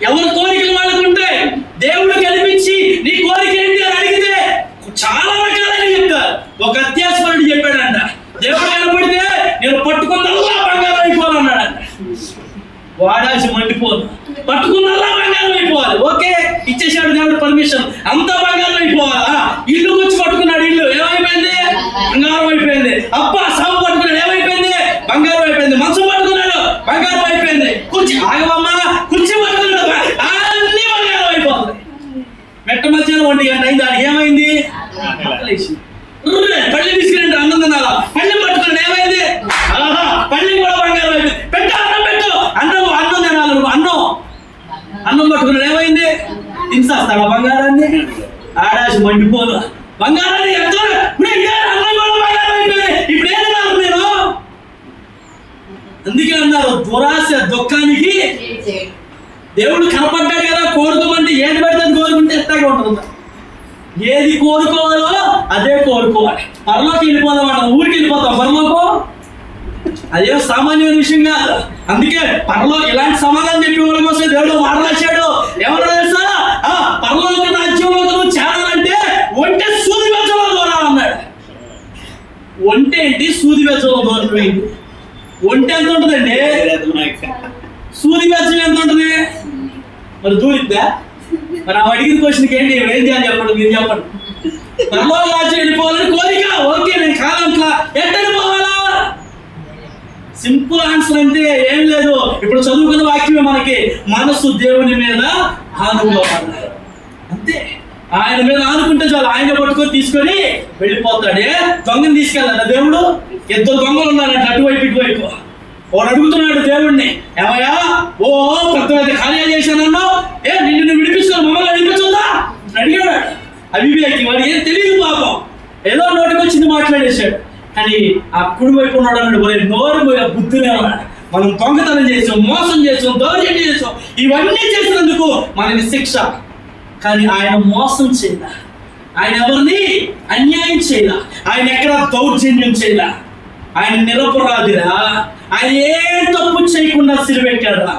ఎవరి కోరికలు వాళ్ళకు ఉంటాయి. దేవుడు కనిపించి నీ కోరిక ఏంటి అని అడిగితే చాలా రకాలుగా చెప్తారు. ఒక అత్యాసపరుడు చెప్పాడంట, దేవుడు కనపడితే నేను పట్టుకున్నల్లా బంగారం అయిపోవాలన్నాడంట. వాడాల్సి మండిపోను, పట్టుకున్నల్లా బంగారం అయిపోవాలి. ఓకే, ఇచ్చేసాడు దేవుడు పర్మిషన్, అంతా బంగారం అయిపోవాలా? ఇల్లు వచ్చి పట్టుకున్నాడు, ఇల్లు ఏమైపోయింది? బంగారం అయిపోయింది. అబ్బా సాగు పట్టుకున్నాడు, ఏమైపోయింది? బంగారం అయిపోయింది. మంచం పట్టుకున్నాడు, బంగారం అయిపోయింది. కుర్చీ ఆగమమ్మా, కుర్చీ పట్టుకున్నాడు, అన్ని బంగారం అయిపోతుంది. మెట్ట మధ్యాహ్నం 1 గంట అయింది, దానికి ఏమైంది? పళ్ళి తీసుకురండి, అన్నం తినాలా? పళ్ళి పట్టుకున్నాడు, ఏమైంది? పళ్ళి కూడా బంగారం అయిపోయింది. పెట్టు అన్నం, పెట్టు అన్నం తినాలి. అన్నం పట్టుకున్నాడు, ఏమైంది? తినేస్తావా బంగారాన్ని? ఆడాసి మండిపోను. బంగారాన్ని ఎంతో అన్నం కూడా బంగారం అయిపోయింది. ఇప్పుడు ఏం తినాలి నేను? అందుకే అన్నారు దురాశ దుఃఖానికి దేవుడు కనపడ్డాడు కదా, కోరుకోమంటే ఏది పడితే అది కోరుకుంటే ఎట్టాగా ఉంటుంది. ఏది కోరుకోవాలో అదే కోరుకోవాలి. పరలోకి వెళ్ళిపోదాం అన్న ఊరికి వెళ్ళిపోతాం పరలోకం, అదే సామాన్యమైన విషయం కాదు. అందుకే పరలోకి ఇలాంటి సమాధానం చెప్పి వాళ్ళ కోసం దేవుడు మాట్లాడాడు. ఏమన్నా తెలుసా, పరలోక రాజ్యంలో నువ్వు చేరాలంటే ఒంటె సూది వెచ్చలో దూరం అన్నాడు. ఒంటె ఏంటి, సూది వెచ్చలో దూరం ఏంటి? ఒంటె ఎంత ఉంటుందండి, సూది వెచ్చం ఎంత ఉంటుంది? మరి దూరిద్దా? మరి ఆ అడిగిన క్వశ్చన్కి ఏంటి ఏం చేయాలి చెప్పండి, మీరు చెప్పండి. పరలోక రాజ్యం వెళ్ళిపోవాలని కోరిక, ఓకే నేను కాదంట్లా, ఎట్ట వెళ్ళిపోవాలా? సింపుల్ ఆన్సర్ అంటే ఏం లేదు. ఇప్పుడు చదువుకున్న వాక్యమే మనకి, మనసు దేవుని మీద ఆనుకోవాలి అంతే. ఆయన మీద ఆనుకుంటే చాలు, ఆయన పట్టుకొని తీసుకొని వెళ్ళిపోతాడే. దొంగని తీసుకెళ్ళాడు దేవుడు, ఇద్దరు దొంగలు ఉన్నారంట అటువైపు ఇటువైపు. వాడు అడుగుతున్నాడు దేవుడిని, ఏమయ్యా ఓ పెద్ద పెద్ద కార్యాలు చేశానన్నా, నిన్ను విడిపించుకొని మమ్మల్ని విడిపించుందా అడిగాడు. అవివేకి, వాడు ఏం తెలియదు పాపం, ఏదో నోటికి వచ్చింది మాట్లాడేశాడు. కానీ ఆ కుడి వైపు ఉన్నాడు అన్నాడు, మరి నోరు బుద్ధినే ఉన్నాడు. మనం దొంగతనం చేసాం, మోసం చేసాం, దౌర్జన్యం చేసాం, ఇవన్నీ చేసినందుకు మనకి శిక్ష. కానీ ఆయన మోసం చేయలా, ఆయన ఎవరిని అన్యాయం చేయలా, ఆయన ఎక్కడ దౌర్జన్యం చేయలా, ఆయన నిరపరాధిరా, ఆయన ఏ తప్పు చేయకుండా సిలువెక్కాడా.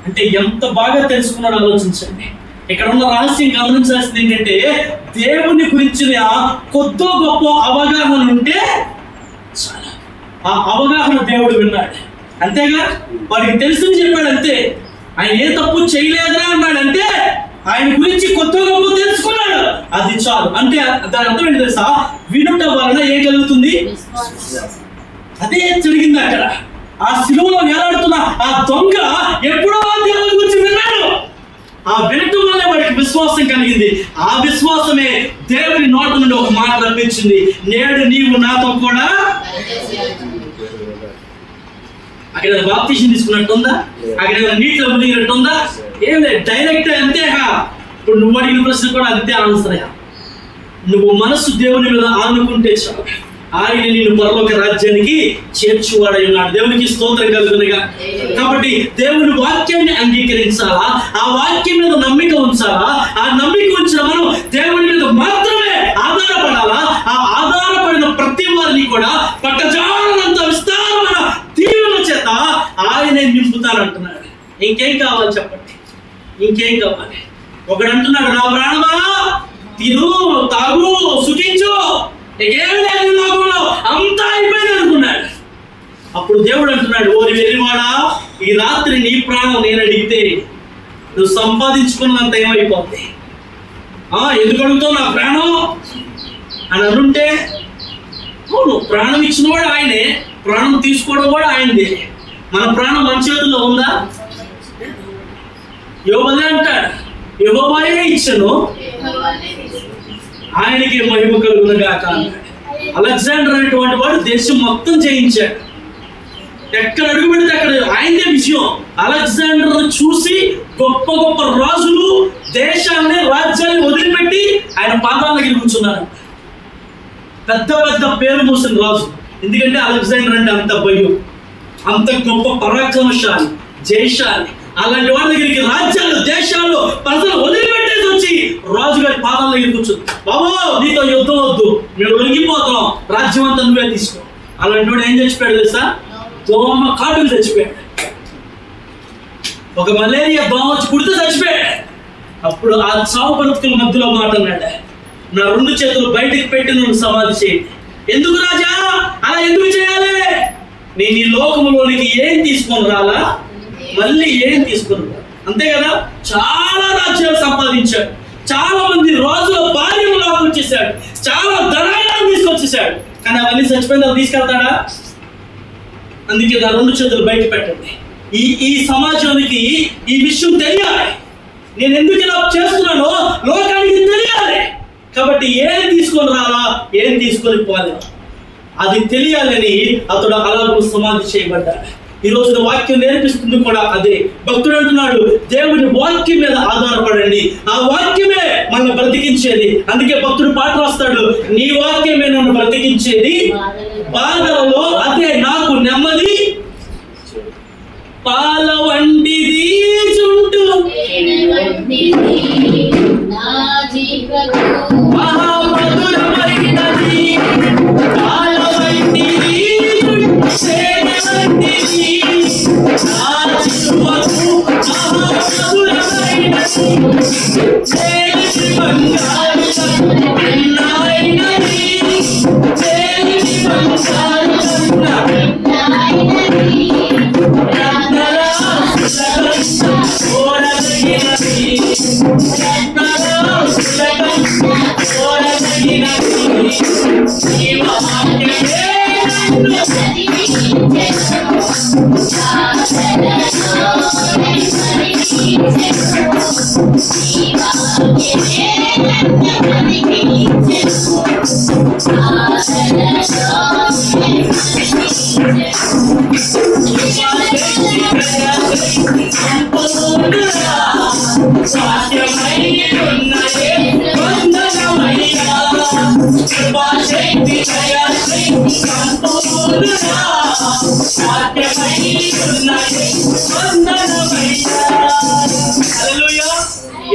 అంటే ఎంత బాగా తెలుసుకున్నాడు ఆలోచించండి. ఇక్కడ ఉన్న రహస్యం గమనించాల్సింది ఏంటంటే, దేవుని గురించిన కొద్దో గొప్ప అవగాహన ఉంటే చాలా, ఆ అవగాహన దేవుడు విన్నాడు అంతేగా. వాడికి తెలిసింది చెప్పాడు అంతే. ఆయన ఏ తప్పు చేయలేదురా అన్నాడంటే ఆయన గురించి కొద్దో గొప్ప తెలుసుకున్నాడు, అది చాలు. అంటే దాని అర్థం ఏంటి తెలుసా, వినుట వలన ఏం కలుగుతుంది, అదే జరిగింది అక్కడ. ఆ శిలువలో వేలాడుతున్న ఆ దొంగ ఎప్పుడో దేవుని గురించి విన్నాడు. ఆ వినటం వల్ల వాడికి విశ్వాసం కలిగింది. ఆ విశ్వాసమే దేవుని నోట నుండి ఒక మాట రప్పించింది, నేడు నీవు నాతో కూడా. అక్కడ బాప్తిజం తీసుకున్నట్టు ఉందా, అక్కడ నీటిలో మునిగినట్టు ఉందా? ఏం లేదు, డైరెక్ట్ అంతేగా. ఇప్పుడు నువ్వు అడిగిన ప్రశ్న కూడా అంతే ఆన్సర్. నువ్వు మనసు దేవుని మీద ఆనుకుంటే చాలు, ఆయన నిన్ను పరలోక రాజ్యానికి చేర్చువాడై ఉన్నాడు. దేవునికి స్తోత్రం కలుగునుగా. కాబట్టి దేవుని వాక్యాన్ని అంగీకరించాలా, ఆ వాక్యం మీద నమ్మిక ఉంచాలా. ఆ నమ్మిక ఉంచిన మనం దేవుని మీద మాత్రమే ఆధారపడాలా. ఆ ఆధారపడిన ప్రతి వారిని కూడా పట్టజాలనంత విస్తారమైన దీవెన చేత ఆయనే నింపుతానంటున్నాడు. ఇంకేం కావాలి చెప్పండి, ఇంకేం కావాలి? ఒకడు అంటున్నాడు, నా ప్రాణమా తిను తాగు సుఖించు, ఏం లేదు లోకంలో, అంతా అయిపోయింది అనుకున్నాడు. అప్పుడు దేవుడు అంటున్నాడు, ఓరి వెర్రివాడా, ఈ రాత్రి నీ ప్రాణం నేను అడిగితే నువ్వు సంపాదించుకున్నంత ఏమైపోద్ది? ఎందుకు అడుగుతావు నా ప్రాణం అని అనుంటే, అవును ప్రాణం ఇచ్చినవాడు ఆయనే, ప్రాణం తీసుకోవడం కూడా ఆయనదే. మన ప్రాణం మన చేతుల్లో ఉందా? యోబుదే అంటాడు, యెహోవాయే ఇచ్చను ఆయనకి మహిమ కలుగునుగాక అన్నాడు. అలెగ్జాండర్ అనేటువంటి వాడు దేశం మొత్తం జయించాడు. ఎక్కడ అడుగు పెడితే అక్కడ ఆయనదే విజయం. అలెగ్జాండర్ చూసి గొప్ప గొప్ప రాజులు దేశాన్ని రాజ్యాన్ని వదిలిపెట్టి ఆయన పాదాల దగ్గర కూర్చున్నారు. పెద్ద పెద్ద పేరు మోసిన రాజు, ఎందుకంటే అలెగ్జాండర్ అంటే అంత భయం, అంత గొప్ప పరాక్రమశాలి, జయశాలి. అలాంటి వాడి దగ్గరికి రాజ్యాలు దేశాలు ప్రజలు వదిలిపెట్టేసి వచ్చి రాజుగారి పాదాల దగ్గర కూర్చుంది. బాబా నీతో యుద్ధం వద్దు, మేము ఒరిగిపోతాం, రాజ్యం అంతా నువ్వే తీసుకో. అలాంటి వాడు ఏం చచ్చిపోయాడు తెలుసా? దోమ కాటుకు చచ్చిపోయాడు. ఒక మలేరియా దోమ వచ్చి కుడితే చచ్చిపోయాడు. అప్పుడు ఆ చావు బ్రతుకుల మధ్యలో మాట అన్నాడు, నా 2 చేతులు బయటికి పెట్టి నన్ను సమాధి చేయండి. ఎందుకు రాజా అలా ఎందుకు చేయాలి? నేను ఈ లోకంలోనికి ఏం తీసుకొని రాలా, మళ్ళీ ఏం తీసుకుని, అంతే కదా. చాలా రాజ్యాలు సంపాదించాడు, చాలా మంది రాజుల భార్యను లాక్కొచ్చేసాడు, చాలా ధనాన్ని తీసుకొచ్చేసాడు. కానీ అవన్నీ చచ్చిపోయింది, అవి తీసుకెళ్తాడా? అందుకే నా 2 చేతులు బయట పెట్టండి. ఈ సమాజానికి ఈ విషయం తెలియాలి. నేను ఎందుకు ఇలా చేస్తున్నానో లోకానికి తెలియాలి. కాబట్టి ఏం తీసుకొని రాలా, ఏం తీసుకొని పోవాలి, అది తెలియాలని అతడు అలాగూ సమాధి చేయబడ్డాడు. ఈ రోజున వాక్యం నేర్పిస్తుంది కూడా అదే. భక్తుడు అంటున్నాడు, దేవుని వాక్యం మీద ఆధారపడండి, ఆ వాక్యమే మనల్ని బ్రతికించేది. అందుకే భక్తుడు పాట రాస్తాడు, నీ వాక్యమే నన్ను బ్రతికించేది, బాధలలో అదే నాకు నెమ్మది పాల వంటిది చుంటు నా జీవకు మహామధురమైనది పాల వంటిది తేనె వంటిది నా జీవకు మహామధురమైనది తేనె బంగారు నాయనది తేనె బంగారు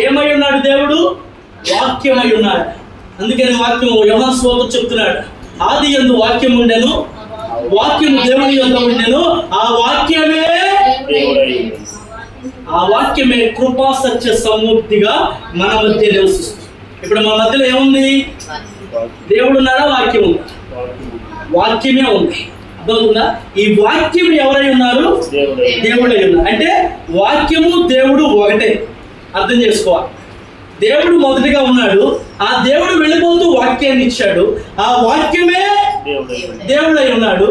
ఏమై ఉన్నాడు దేవుడు? వాక్యమై ఉన్నాడు. అందుకని వాక్యం యోహాను సువార్త చెప్తున్నాడు, ఆది యందు వాక్యం ఉండెను, వాక్యము దేవుని యొద్ద ఉండెను, ఆ వాక్యమే కృపా సత్య సమృద్ధిగా మన మధ్య నివసిస్తుంది. ఇప్పుడు మన మధ్యలో ఏముంది? దేవుడు ఉన్నాడా? వాక్యం ఉందా? వాక్యమే ఉంది. అర్థమవుతుందా? ఈ వాక్యం ఎవరై ఉన్నారు? దేవుడై ఉన్నారు. అంటే వాక్యము దేవుడు ఒకటే. అర్థం చేసుకోవాలి. దేవుడు మొదటిగా ఉన్నాడు, ఆ దేవుడు వెళ్ళిపోతూ వాక్యాన్ని ఇచ్చాడు, ఆ వాక్యమే దేవుడై ఉన్నాడు,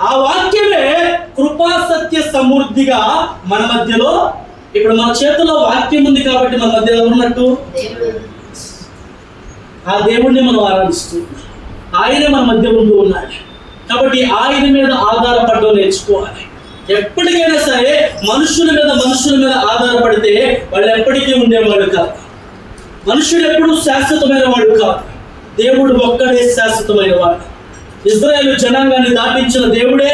ఆ వాక్యమే కృపా సత్య సమృద్ధిగా మన మధ్యలో. ఇప్పుడు మన చేతిలో వాక్యం ఉంది కాబట్టి మన మధ్యలో ఉన్నట్టు ఆ దేవుడిని మనం ఆరాధిస్తూ ఆయన మన మధ్య ముందు ఉన్నాడు కాబట్టి ఆయన మీద ఆధారపడడం నేర్చుకోవాలి. ఎప్పటికైనా సరే మనుషుల మీద ఆధారపడితే వాళ్ళు ఎప్పటికీ ఉండేవాళ్ళు కాదు. మనుషుడు ఎప్పుడు శాశ్వతమైన వాడు కాదు, దేవుడు ఒక్కడే శాశ్వతమైన వాడు. ఇశ్రాయేలు జనాంగాన్ని దాటించిన దేవుడే,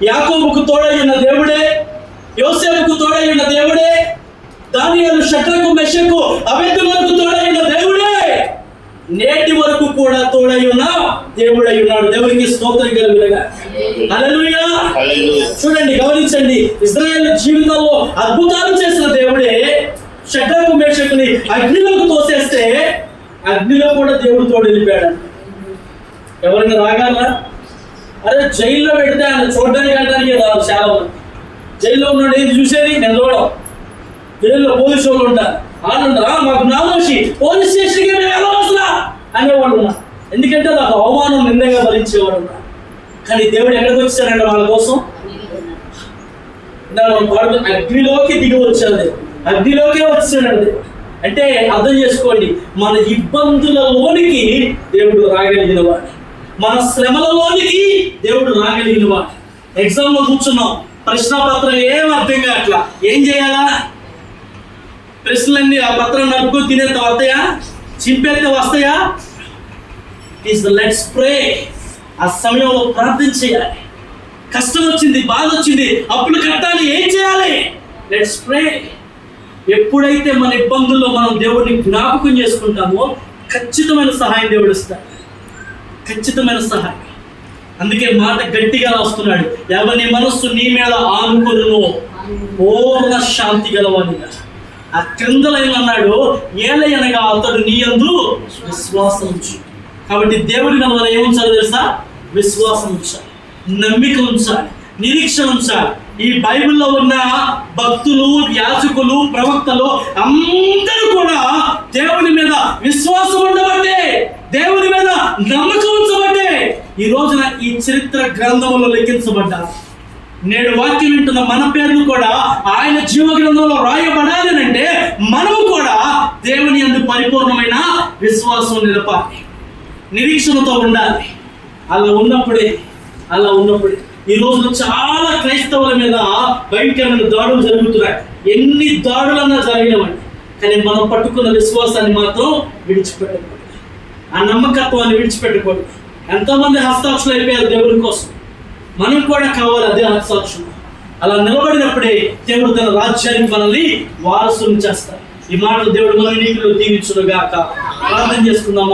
యాకోబుకు తోడై ఉన్న దేవుడే, యోసేపుకు తోడై ఉన్న దేవుడే, దానియేలు షడ్రకు మెషకు అబేద్నెగోకు తోడై ఉన్న దేవుడే, నేటి వరకు కూడా తోడై ఉన్న దేవుడై ఉన్నాడు. దేవునికి స్తోత్రం కలుగునుగా. హల్లెలూయా. చూడండి, గమనించండి, ఇశ్రాయేలు జీవితంలో అద్భుతాలు చేసిన దేవుడే షడ్రకు మేషకుని అగ్నిలోకి తోసేస్తే అగ్నిలో కూడా దేవుడు తోడు వెళ్ళిపోయాడు. ఎవరైనా రాగలరా? అరే జైల్లో పెడితే ఆయన చూడడానికి వెళ్ళడానికి రాదు. చాలా మంది జైల్లో ఉన్నాడు, ఏది చూసేది నేను చూడడం. జైల్లో పోలీసు వాళ్ళు ఉంటారు, వాళ్ళు ఉంటారా మాకు నామోషి పోలీస్ స్టేషన్కి మేము వెళ్ళవలసిన అనేవాడు ఉన్నారు. ఎందుకంటే నాకు అవమానం నిందగా భరించేవాడు ఉన్నారు. కానీ దేవుడు ఎక్కడికి వచ్చాడంటే వాళ్ళ కోసం అగ్నిలోకి దిగి వచ్చాడు, అగ్నిలోకే వచ్చాడు. అంటే అర్థం చేసుకోండి, మన ఇబ్బందులలోనికి దేవుడు రాగలిగిన వాడు, మన శ్రమలలోనికి దేవుడు రాగలిగిన వాడు. ఎగ్జామ్లో కూర్చున్నాం, ప్రశ్నపత్రం ఏం అర్థం కావట్లా, ఏం చేయాలా? ప్రశ్నలన్నీ ఆ పత్రం నడుపుకొని తినేత వస్తాయా, చింపేస్తే వస్తాయా? Let's pray. ఆ సమయంలో ప్రార్థన చేయాలి. కష్టం వచ్చింది, బాధ వచ్చింది, అప్పులు కట్టాలి, ఏం చేయాలి? Let's pray. ఎప్పుడైతే మన ఇబ్బందుల్లో మనం దేవుడిని జ్ఞాపకం చేసుకుంటామో ఖచ్చితమైన సహాయం దేవుడు ఇస్తాడు, ఖచ్చితమైన సహాయం. అందుకే మాట గట్టిగా రాస్తున్నాడు, ఎవరి మనస్సు నీ మీద ఆనుకొనును పూర్ణ శాంతి గలవానిగా. ఆ క్రింద లైన్ అన్నాడు, ఏలయనగా అతడు నీ యందు విశ్వాసం ఉంచు. కాబట్టి దేవుడి మనం ఏముంచాలో తెలుసా? విశ్వాసం ఉంచాలి, నమ్మిక ఉంచాలి, నిరీక్షణ ఉంచాలి. ఈ బైబిల్లో ఉన్న భక్తులు, యాజకులు, ప్రవక్తలు అందరూ కూడా దేవుని మీద విశ్వాసం ఉండబట్టే, దేవుని మీద నమ్మకం ఉంచబట్టే ఈ రోజున ఈ చరిత్ర గ్రంథంలో లిఖించబడ్డారు. నేడు వాక్యం వింటున్న మన పేర్లు కూడా ఆయన జీవ గ్రంథంలో రాయబడాలి అంటే మనము కూడా దేవుని యందు పరిపూర్ణమైన విశ్వాసం నిలపాలి, నిరీక్షణతో ఉండాలి. అలా ఉన్నప్పుడే ఈ రోజున చాలా క్రైస్తవుల మీద భయంకరమైన దాడులు జరుగుతున్నాయి. ఎన్ని దాడులన్నా జరిగినవండి, కానీ మనం పట్టుకున్న విశ్వాసాన్ని మాత్రం విడిచిపెట్టకూడదు, ఆ నమ్మకత్వాన్ని విడిచిపెట్టకూడదు. ఎంతోమంది హస్తాక్షులు అయిపోయారు దేవుని కోసం, మనం కూడా కావాలి అదే హస్తాక్షులు. అలా నిలబడినప్పుడే దేవుడు తన రాజ్యానికి మనల్ని వారసులు చేస్తారు. ఈ మాటలు దేవుడు మన నీటిలో దీవించును గాక. ప్రార్థన చేసుకుందాం.